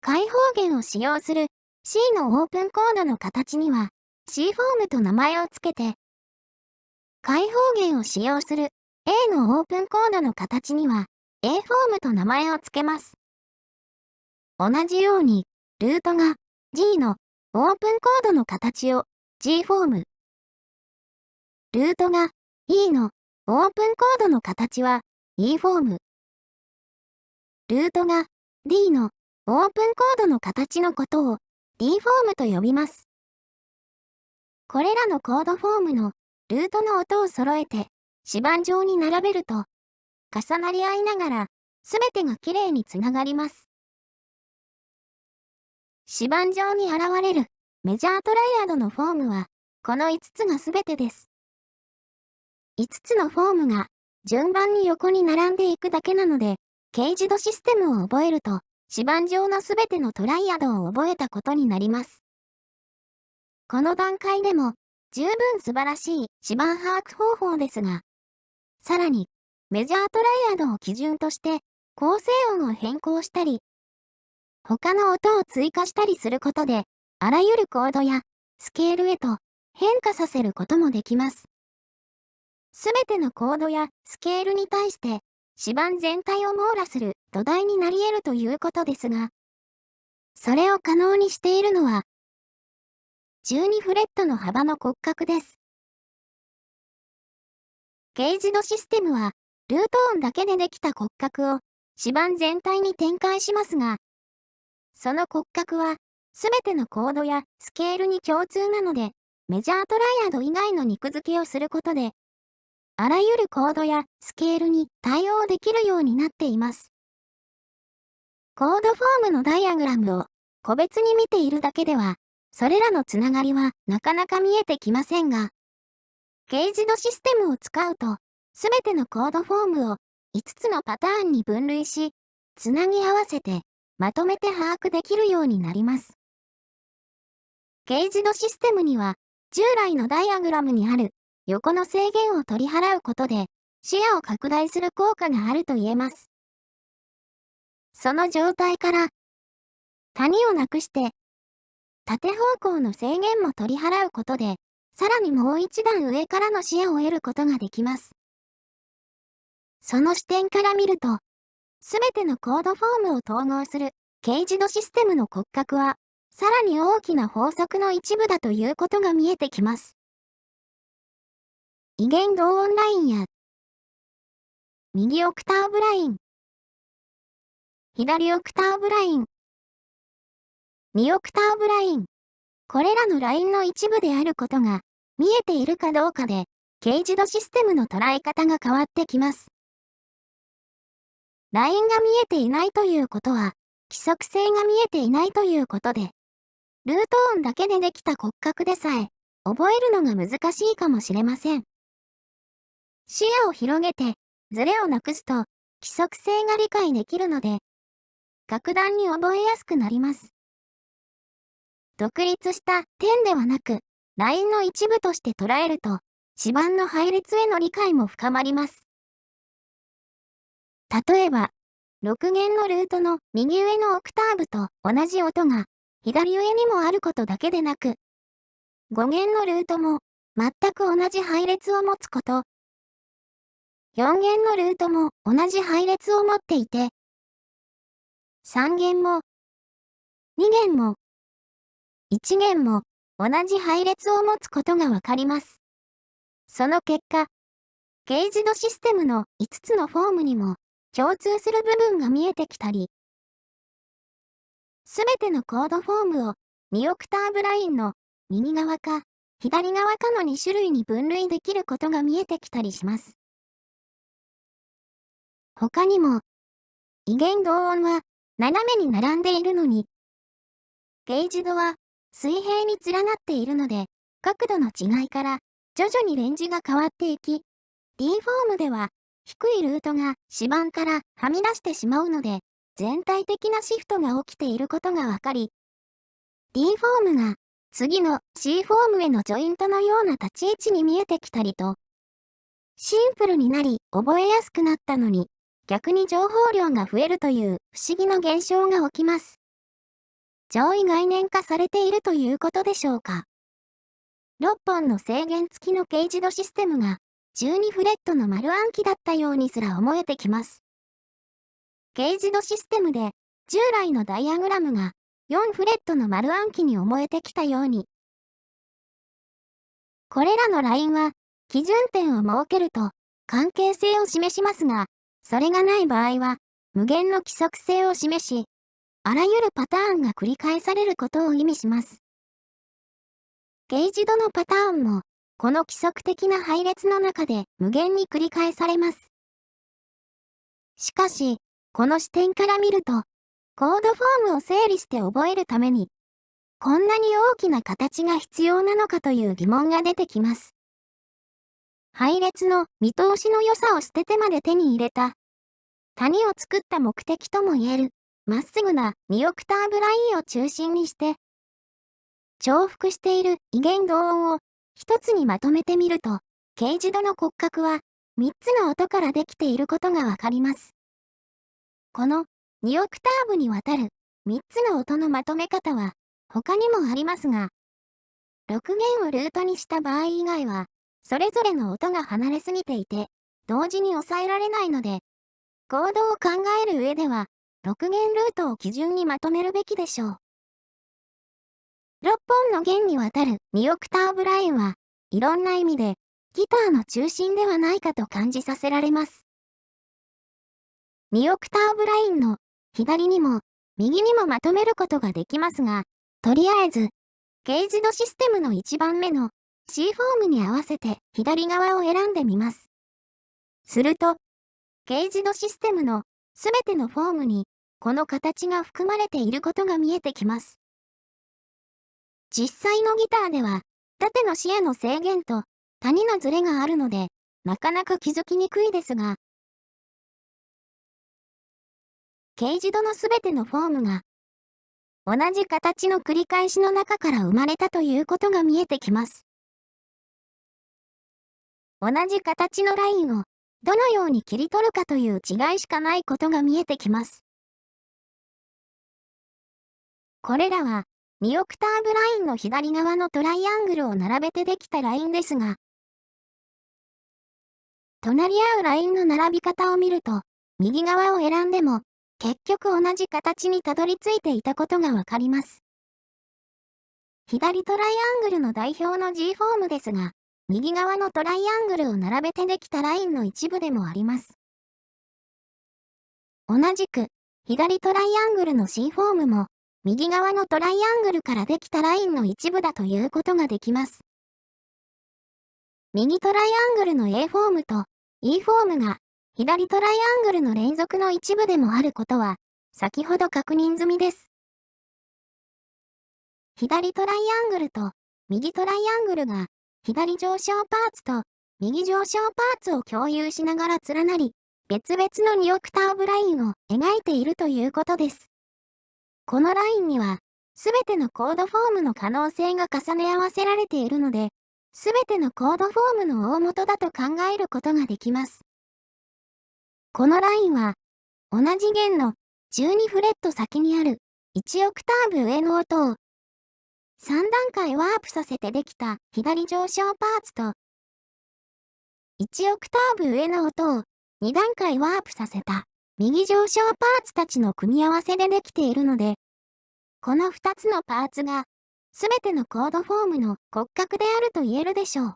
開放弦を使用する C のオープンコードの形には C フォームと名前を付けて、開放弦を使用する A のオープンコードの形には A フォームと名前を付けます。同じように、ルートが G のオープンコードの形を G フォーム、ルートが E のオープンコードの形は E フォーム、ルートが D のオープンコードの形のことを D フォームと呼びます。これらのコードフォームのルートの音を揃えて指板上に並べると、重なり合いながらすべてがきれいにつながります。指板上に現れるメジャートライアドのフォームはこの5つがすべてです。5つのフォームが順番に横に並んでいくだけなので、ケイジドシステムを覚えると指板上のすべてのトライアドを覚えたことになります。この段階でも十分素晴らしい指板把握方法ですが、さらにメジャートライアドを基準として構成音を変更したり、他の音を追加したりすることで、あらゆるコードやスケールへと変化させることもできます。すべてのコードやスケールに対して指板全体を網羅する土台になり得るということですが、それを可能にしているのは、12フレットの幅の骨格です。ケイジドシステムは、ルート音だけでできた骨格を指板全体に展開しますが、その骨格は、すべてのコードやスケールに共通なので、メジャートライアド以外の肉付けをすることで、あらゆるコードやスケールに対応できるようになっています。コードフォームのダイアグラムを個別に見ているだけでは、それらのつながりはなかなか見えてきませんが、ケイジドシステムを使うと、すべてのコードフォームを5つのパターンに分類し、つなぎ合わせて、まとめて把握できるようになります。ケイジドシステムには、従来のダイアグラムにある横の制限を取り払うことで、視野を拡大する効果があると言えます。その状態から、谷をなくして、縦方向の制限も取り払うことで、さらにもう一段上からの視野を得ることができます。その視点から見ると、すべてのコードフォームを統合するケイジドシステムの骨格は、さらに大きな法則の一部だということが見えてきます。異弦同音ラインや、右オクターブライン、左オクターブライン、2オクターブライン、これらのラインの一部であることが見えているかどうかで、ケイジドシステムの捉え方が変わってきます。ラインが見えていないということは、規則性が見えていないということで、ルート音だけでできた骨格でさえ、覚えるのが難しいかもしれません。視野を広げて、ズレをなくすと、規則性が理解できるので、格段に覚えやすくなります。独立した点ではなく、ラインの一部として捉えると、指板の配列への理解も深まります。例えば、6弦のルートの右上のオクターブと同じ音が左上にもあることだけでなく、5弦のルートも全く同じ配列を持つこと、4弦のルートも同じ配列を持っていて、3弦も2弦も1弦も同じ配列を持つことがわかります。その結果、ケイジドシステムの5つのフォームにも共通する部分が見えてきたり、すべてのコードフォームを2オクターブラインの右側か左側かの2種類に分類できることが見えてきたりします。他にも、異弦同音は斜めに並んでいるのに、ケイジドは水平に連なっているので、角度の違いから徐々にレンジが変わっていき、D フォームでは低いルートが指板からはみ出してしまうので、全体的なシフトが起きていることがわかり、D フォームが次の C フォームへのジョイントのような立ち位置に見えてきたりと、シンプルになり覚えやすくなったのに、逆に情報量が増えるという不思議な現象が起きます。上位概念化されているということでしょうか。6本の制限付きの軽自動システムが12フレットの丸暗記だったようにすら思えてきます。軽自動システムで従来のダイアグラムが4フレットの丸暗記に思えてきたように、これらのラインは基準点を設けると関係性を示しますが、それがない場合は無限の規則性を示し、あらゆるパターンが繰り返されることを意味します。軽自動のパターンもこの規則的な配列の中で無限に繰り返されます。しかし、この視点から見ると、コードフォームを整理して覚えるために、こんなに大きな形が必要なのかという疑問が出てきます。配列の見通しの良さを捨ててまで手に入れた、谷を作った目的とも言える、まっすぐな2オクターブラインを中心にして、重複している異弦同音を一つにまとめてみると、軽自動の骨格は3つの音からできていることがわかります。この2オクターブにわたる3つの音のまとめ方は他にもありますが、6弦をルートにした場合以外は、それぞれの音が離れすぎていて、同時に抑えられないので、コードを考える上では、6弦ルートを基準にまとめるべきでしょう。6本の弦にわたる2オクターブラインは、いろんな意味でギターの中心ではないかと感じさせられます。2オクターブラインの左にも右にもまとめることができますが、とりあえず、軽自動システムの1番目の C フォームに合わせて左側を選んでみます。すると、軽自動システムのすべてのフォームにこの形が含まれていることが見えてきます。実際のギターでは、縦の視野の制限と谷のズレがあるので、なかなか気づきにくいですが、軽自動のすべてのフォームが、同じ形の繰り返しの中から生まれたということが見えてきます。同じ形のラインをどのように切り取るかという違いしかないことが見えてきます。これらは2オクターブラインの左側のトライアングルを並べてできたラインですが、隣り合うラインの並び方を見ると、右側を選んでも結局同じ形にたどり着いていたことがわかります。左トライアングルの代表の G フォームですが、右側のトライアングルを並べてできたラインの一部でもあります。同じく、左トライアングルの C フォームも、右側のトライアングルからできたラインの一部だということができます。右トライアングルの A フォームと E フォームが、左トライアングルの連続の一部でもあることは、先ほど確認済みです。左トライアングルと右トライアングルが、左上昇パーツと右上昇パーツを共有しながら連なり、別々の2オクターブラインを描いているということです。このラインには、すべてのコードフォームの可能性が重ね合わせられているので、すべてのコードフォームの大元だと考えることができます。このラインは、同じ弦の12フレット先にある1オクターブ上の音を3段階ワープさせてできた左上昇パーツと1オクターブ上の音を2段階ワープさせた右上昇パーツたちの組み合わせでできているので、この2つのパーツがすべてのコードフォームの骨格であると言えるでしょう。